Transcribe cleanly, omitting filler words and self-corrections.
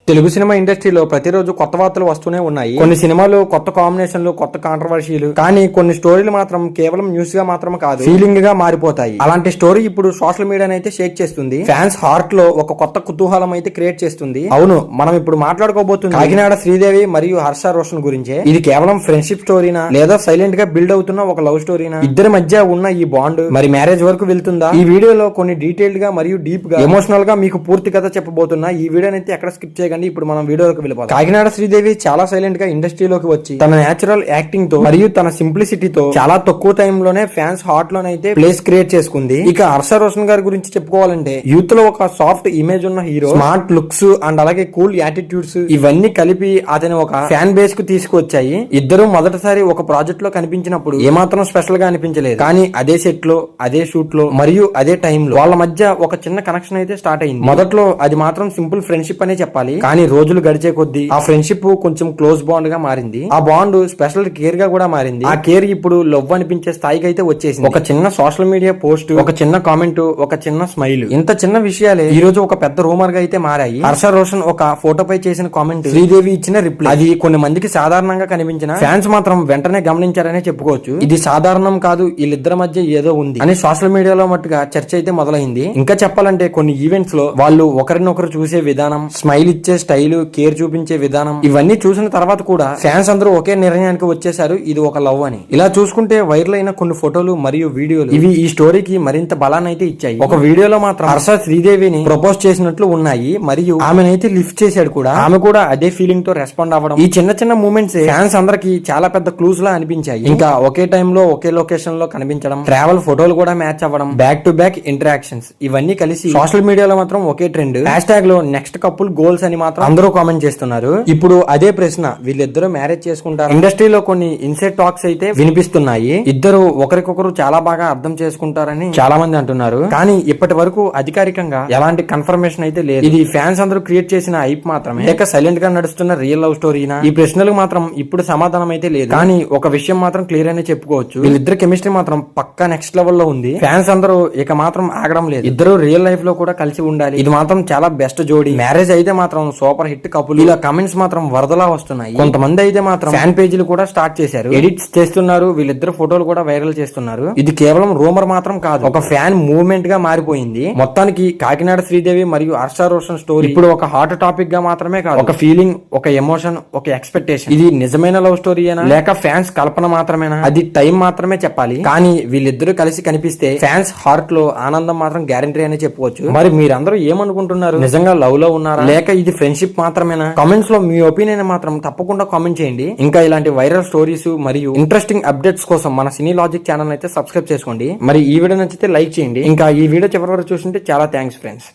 Telugu cinema ఇండస్ట్రీలో ప్రతిరోజు కొత్త వార్తలు వస్తూనే ఉన్నాయి. కొన్ని సినిమాలు కొత్త కాంబినేషన్లు, కొత్త కాంట్రవర్సీలు, కానీ కొన్ని స్టోరీలు మాత్రం కేవలం న్యూస్ గా మాత్రం కాదు, ఫీలింగ్ గా మారిపోతాయి. అలాంటి స్టోరీ ఇప్పుడు సోషల్ మీడియాని అయితే షేక్ చేస్తుంది. ఫ్యాన్స్ హార్ట్ లో ఒక కొత్త కుతూహలం అయితే క్రియేట్ చేస్తుంది. అవును, మనం ఇప్పుడు మాట్లాడుకోబోతుంది కాకినాడ శ్రీదేవి మరియు హర్ష రోషన్ గురించే. ఇది కేవలం ఫ్రెండ్షిప్ స్టోరీనా, లేదా సైలెంట్ గా బిల్డ్ అవుతున్న ఒక లవ్ స్టోరీనా, ఇద్దరి మధ్య ఉన్న ఈ బాండ్ మరి మ్యారేజ్ వరకు వెళ్తుందా? ఈ వీడియోలో కొన్ని డీటెయిల్డ్ గా మరియు డీప్ గా ఎమోషనల్ గా మీకు పూర్తి కథ చెప్పబోతున్నా. ఈ వీడియోని అయితే ఎక్కడ స్కిప్ చేయకండి. ఇప్పుడు మనం వీడియోలోకి వెళ్ళిపోతాం. కాకినాడ శ్రీదేవి చాలా సైలెంట్ గా ఇండస్ట్రీలోకి వచ్చి తన నేచురల్ యాక్టింగ్ తో మరియు తన సింప్లిసిటీతో చాలా తక్కువ టైం లోనే ఫ్యాన్స్ హార్ట్ లోనైతే ప్లేస్ క్రియేట్ చేసుకుంది. ఇక హర్ష రోషన్ గారి గురించి చెప్పుకోవాలంటే యూత్ లో ఒక సాఫ్ట్ ఇమేజ్ ఉన్న హీరో, స్మార్ట్ లుక్స్ అండ్ అలాగే కూల్ యాటిట్యూడ్స్ ఇవన్నీ కలిపి అతని ఒక ఫ్యాన్ బేస్ కు తీసుకువచ్చాయి. ఇద్దరు మొదటిసారి ఒక ప్రాజెక్ట్ లో కనిపించినప్పుడు ఏమాత్రం స్పెషల్ గా అనిపించలేదు, కానీ అదే సెట్ లో, అదే షూట్ లో మరియు అదే టైం లో వాళ్ళ మధ్య ఒక చిన్న కనెక్షన్ అయితే స్టార్ట్ అయింది. మొదట్లో అది మాత్రం సింపుల్ ఫ్రెండ్షిప్ అనే చెప్పాలి, కానీ రోజులు గడిచే కొద్దీ ఆ ఫ్రెండ్షిప్ కొంచెం క్లోజ్ బాండ్ గా మారింది. ఆ బాండ్ స్పెషల్ కేర్ గా కూడా మారింది. ఆ కేర్ ఇప్పుడు లవ్ అనిపించే స్థాయికి అయితే వచ్చేసింది. ఒక చిన్న సోషల్ మీడియా పోస్ట్, ఒక చిన్న కామెంట్, ఒక చిన్న స్మైల్, ఇంత చిన్న విషయాలే ఈ రోజు ఒక పెద్ద రూమర్ గా అయితే మారాయి. హర్ష రోషన్ ఒక ఫోటోపై చేసిన కామెంట్, శ్రీదేవి ఇచ్చిన రిప్లై, అది కొన్ని మందికి సాధారణంగా కనిపించిన ఫ్యాన్స్ మాత్రం వెంటనే గమనించారనే చెప్పుకోవచ్చు. ఇది సాధారణం కాదు, వీళ్ళిద్దరి మధ్య ఏదో ఉంది అని సోషల్ మీడియాలో మట్టుగా చర్చ అయితే మొదలైంది. ఇంకా చెప్పాలంటే కొన్ని ఈవెంట్స్ లో వాళ్ళు ఒకరినొకరు చూసే విధానం, స్మైల్ ఇచ్చే స్టైల్, కేర్ చూపించే విధానం, ఇవన్నీ చూసిన తర్వాత కూడా ఫ్యాన్స్ అందరూ ఒకే నిర్ణయానికి వచ్చేసారు, ఇది ఒక లవ్ అని. ఇలా చూసుకుంటే వైరల్ అయిన కొన్ని ఫోటోలు మరియు వీడియోలు ఇవి ఈ స్టోరీకి మరింత బలాన్ని అయితే ఇచ్చాయి. ఒక వీడియోలో మాత్రం హర్ష శ్రీదేవిని ప్రపోజ్ చేసినట్లు ఉన్నాయి మరియు ఆమెనైతే లిఫ్ట్ చేశాడు కూడా. ఆమె కూడా అదే ఫీలింగ్ తో రెస్పాండ్ అవ్వడం, ఈ చిన్న చిన్న మూమెంట్స్ ఫ్యాన్స్ అందరికి చాలా పెద్ద క్లూస్ లా అనిపించాయి. ఇంకా ఒకే టైం లో ఒకే లొకేషన్ లో కనిపించడం, ట్రావెల్ ఫోటోలు కూడా మ్యాచ్ అవ్వడం, బ్యాక్ టు బ్యాక్ ఇంటరాక్షన్స్, ఇవన్నీ కలిసి సోషల్ మీడియాలో మాత్రం ఒకే ట్రెండ్. హ్యాష్ ట్యాగ్ లో నెక్స్ట్ కపుల్ గోల్స్ అని మాత్రం అందరూ కామెంట్ చేస్తున్నారు. ఇప్పుడు అదే ప్రశ్న, వీళ్ళిద్దరూ మ్యారేజ్ చేసుకుంటారు? ఇండస్ట్రీలో కొన్ని ఇన్సైడ్ టాక్స్ అయితే వినిపిస్తున్నాయి. ఇద్దరు ఒకరికొకరు చాలా బాగా అర్థం చేసుకుంటారని చాలా మంది అంటున్నారు, కానీ ఇప్పటి వరకు అధికారికంగా ఎలాంటి కన్ఫర్మేషన్ అయితే లేదు. ఇది ఫ్యాన్స్ అందరూ క్రియేట్ చేసిన హైప్ మాత్రమే, లేక సైలెంట్ గా నడుస్తున్న రియల్ లవ్ స్టోరీనా? ఈ ప్రశ్నలకు మాత్రం ఇప్పుడు సమాధానం అయితే లేదు, కానీ ఒక విషయం మాత్రం క్లియర్ అనే చెప్పుకోవచ్చు, వీళ్ళిద్దరు కెమిస్ట్రీ మాత్రం పక్కా నెక్స్ట్ లెవెల్ లో ఉంది. ఫ్యాన్స్ అందరూ ఇక మాత్రం ఆగడం లేదు, ఇద్దరు రియల్ లైఫ్ లో కూడా కలిసి ఉండాలి, ఇది మాత్రం చాలా బెస్ట్ జోడీ, మ్యారేజ్ అయితే మాత్రం సూపర్ హిట్ కపుల్, ఇలా కమెంట్స్ మాత్రం వరదలా వస్తున్నాయి. కొంతమంది అయితే మాత్రం ఫ్యాన్ పేజీలు కూడా స్టార్ట్ చేశారు, ఎడిట్స్ చేస్తున్నారు, వీళ్ళిద్దరు ఫోటోలు కూడా వైరల్ చేస్తున్నారు. ఇది కేవలం రూమర్ మాత్రం కాదు, ఒక ఫ్యాన్ మూవ్మెంట్ గా మారిపోయింది. మొత్తానికి కాకినాడ శ్రీదేవి మరియు హర్ష రోషన్ స్టోరీ ఇప్పుడు ఒక హాట్ టాపిక్ గా మాత్రమే కాదు, ఒక ఫీలింగ్, ఒక ఎమోషన్, ఒక ఎక్స్పెక్టేషన్. ఇది నిజమైన లవ్ స్టోరీయేనా లేక ఫ్యాన్స్ కల్పన మాత్రమేనా? అది టైం మాత్రమే చెప్పాలి, కానీ వీళ్ళిద్దరూ కలిసి కనిపిస్తే ఫ్యాన్స్ హార్ట్ లో ఆనందం మాత్రం గ్యారంటీ అని చెప్పుకోవచ్చు. మరి మీరందరూ ఏమనుకుంటున్నారు? నిజంగా లవ్ లో ఉన్నారా లేక ఇది ఫ్రెండ్షిప్ మాత్రమేనా? కామెంట్స్ లో మీ ఒపీనియన్ మాత్రం తప్పకుండా కామెంట్ చేయండి. ఇంకా ఇలాంటి వైరల్ స్టోరీస్ మరియు ఇంట్రెస్టింగ్ అప్డేట్స్ కోసం మన సినీ లాజిక్ ఛానల్ అయితే సబ్స్క్రైబ్ చేసుకోండి. మరి ఈ వీడియో నచ్చితే లైక్ చేయండి. ఇంకా ఈ వీడియో చివరి వరకు చూస్తుంటే చాలా థ్యాంక్స్ ఫ్రెండ్స్.